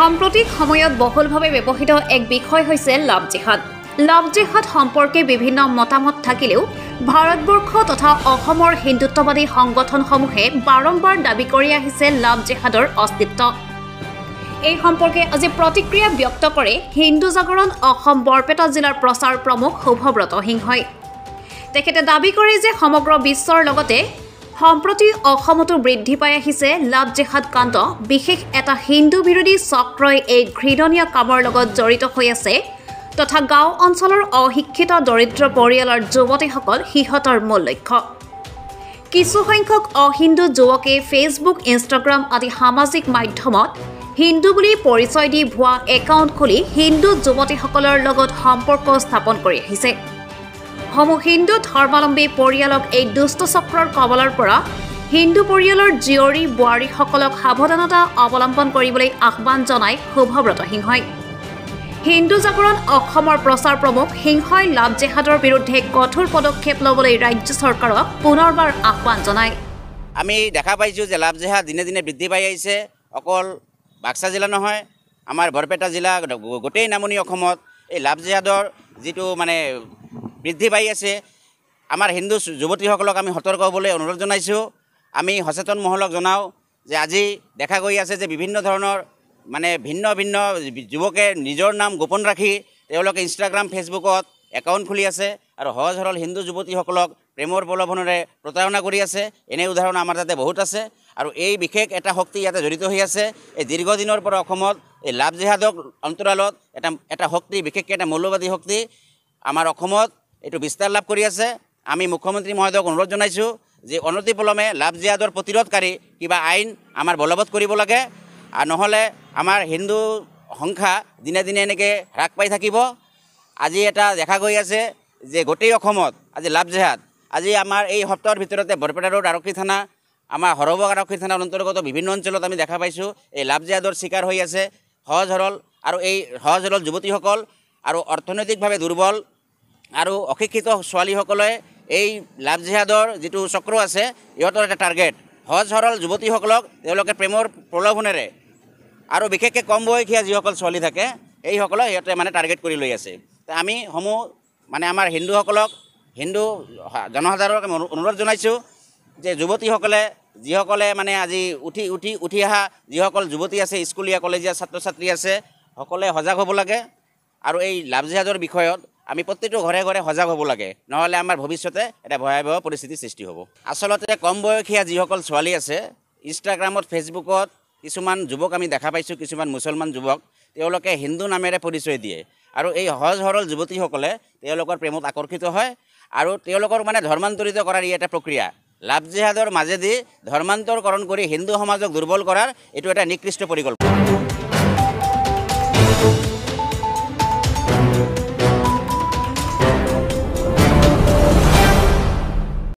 সাম্প্ৰতিক সময়ত বহুলভাৱে ব্যৱহৃত এক বিষয় হৈছে লাভ জিহাদ। লাভ জিহাদ সম্পৰ্কে বিভিন্ন মতামত থাকিলেও ভাৰতবৰ্ষ তথা অসমৰ হিন্দুত্ববাদী সংগঠনসমূহে বাৰম্বাৰ দাবী কৰি আহিছে লাভ জিহাদৰ অস্তিত্ব। এই সম্পৰ্কে আজি প্ৰতিক্ৰিয়া ব্যক্ত কৰে হিন্দু জাগৰণ অসম বৰপেটা জিলাৰ প্ৰচাৰ প্ৰমুখ শুভব্ৰত সিংহই। তেখেতে দাবী কৰে যে সমগ্ৰ বিশ্বৰ লগতে সম্প্ৰতি অসমতো বৃদ্ধি পাই আহিছে লাভ জিহাদ কাণ্ড। বিশেষ এটা হিন্দু বিৰোধী চক্ৰই এই ঘৃণনীয় কামৰ লগত জড়িত হৈ আছে তথা গাঁও অঞ্চলৰ অশিক্ষিত দৰিদ্ৰ পৰিয়ালৰ যুৱতীসকল সিহঁতৰ মূল লক্ষ্য। কিছুসংখ্যক অহিন্দু যুৱকে ফেচবুক, ইনষ্টাগ্ৰাম আদি সামাজিক মাধ্যমত হিন্দু বুলি পৰিচয় দি ভুৱা একাউণ্ট খুলি হিন্দু যুৱতীসকলৰ লগত সম্পৰ্ক স্থাপন কৰি আহিছে। সমূহ হিন্দু ধৰ্মাৱলম্বী পৰিয়ালক এই দুষ্ট চক্ৰৰ কবলৰ পৰা হিন্দু পৰিয়ালৰ জীয়ৰী বোৱাৰীসকলক সাৱধানতা অৱলম্বন কৰিবলৈ আহ্বান জনায় শুভব্ৰত সিংহই। হিন্দু জাগৰণ অসমৰ প্ৰচাৰ প্ৰমুখ সিংহই লাভ জিহাদৰ বিৰুদ্ধে কঠোৰ পদক্ষেপ ল'বলৈ ৰাজ্য চৰকাৰক পুনৰবাৰ আহ্বান জনায়। আমি দেখা পাইছোঁ যে লাভ জিহাদ দিনে দিনে বৃদ্ধি পাই আহিছে। অকল বাক্সা জিলা নহয়, আমাৰ বৰপেটা জিলা গোটেই নামনি অসমত এই লাভ জিহাদৰ যিটো বৃদ্ধি পাই আছে। আমাৰ হিন্দু যুৱতীসকলক আমি সতৰ্ক হ'বলৈ অনুৰোধ জনাইছোঁ। আমি সচেতন মহলক জনাওঁ যে আজি দেখা গৈ আছে যে বিভিন্ন ধৰণৰ ভিন্ন ভিন্ন যুৱকে নিজৰ নাম গোপন ৰাখি তেওঁলোকে ইনষ্টাগ্ৰাম, ফেচবুকত একাউণ্ট খুলি আছে আৰু সহজ সৰল হিন্দু যুৱতীসকলক প্ৰেমৰ প্ৰলোভনেৰে প্ৰতাৰণা কৰি আছে। এনে উদাহৰণ আমাৰ তাতে বহুত আছে আৰু এই বিশেষ এটা শক্তি ইয়াতে জড়িত হৈ আছে। এই দীৰ্ঘদিনৰ পৰা অসমত এই লাভ জিহাদক অন্তৰালত এটা শক্তি, বিশেষকৈ এটা মৌলবাদী শক্তি আমাৰ অসমত এইটো বিস্তাৰ লাভ কৰি আছে। আমি মুখ্যমন্ত্ৰী মহোদয়ক অনুৰোধ জনাইছোঁ যে অনতিপলমে লাভ জিহাদৰ প্ৰতিৰোধকাৰী কিবা আইন আমাৰ বলবৎ কৰিব লাগে, আৰু নহ'লে আমাৰ হিন্দু সংখ্যা দিনে দিনে এনেকৈ হ্ৰাস পাই থাকিব। আজি এটা দেখা গৈ আছে যে গোটেই অসমত আজি লাভ জিহাদ, আজি আমাৰ এই সপ্তাহৰ ভিতৰতে বৰপেটা ৰোড আৰক্ষী থানা, আমাৰ সৰহবাগ আৰক্ষী থানাৰ অন্তৰ্গত বিভিন্ন অঞ্চলত আমি দেখা পাইছোঁ এই লাভ জিহাদৰ চিকাৰ হৈ আছে সহজ সৰল আৰু এই সহজ সৰল যুৱতীসকল আৰু অৰ্থনৈতিকভাৱে দুৰ্বল আৰু অশিক্ষিত ছোৱালীসকলে এই লাভ জিহাদৰ যিটো চক্ৰ আছে ইহঁতৰ এটা টাৰ্গেট। সহজ সৰল যুৱতীসকলক তেওঁলোকে প্ৰেমৰ প্ৰলোভনেৰে আৰু বিশেষকৈ কম বয়সীয়া যিসকল ছোৱালী থাকে এইসকলক সিহঁতে টাৰ্গেট কৰি লৈ আছে। আমি সমূহ আমাৰ হিন্দুসকলক, হিন্দু জনসাধাৰণক আমি অনুৰোধ জনাইছোঁ যে যুৱতীসকলে যিসকলে আজি উঠি অহা যিসকল যুৱতী আছে, স্কুলীয়া কলেজীয়া ছাত্ৰ ছাত্ৰী আছে, সকলোৱে সজাগ হ'ব লাগে আৰু এই লাভ জিহাদৰ বিষয়ত আমি প্ৰত্যেকটো ঘৰে ঘৰে সজাগ হ'ব লাগে, নহ'লে আমাৰ ভৱিষ্যতে এটা ভয়াৱহ পৰিস্থিতিৰ সৃষ্টি হ'ব। আচলতে কম বয়সীয়া যিসকল ছোৱালী আছে ইনষ্টাগ্ৰামত, ফেচবুকত কিছুমান যুৱক আমি দেখা পাইছোঁ, কিছুমান মুছলমান যুৱক তেওঁলোকে হিন্দু নামেৰে পৰিচয় দিয়ে আৰু এই সহজ সৰল যুৱতীসকলে তেওঁলোকৰ প্ৰেমত আকৰ্ষিত হয় আৰু তেওঁলোকৰ ধৰ্মান্তৰিত কৰাৰ ই এটা প্ৰক্ৰিয়া। লাভ জিহাদৰ মাজেদি ধৰ্মান্তৰকৰণ কৰি হিন্দু সমাজক দুৰ্বল কৰাৰ এইটো এটা নিকৃষ্ট পৰিকল্পনা।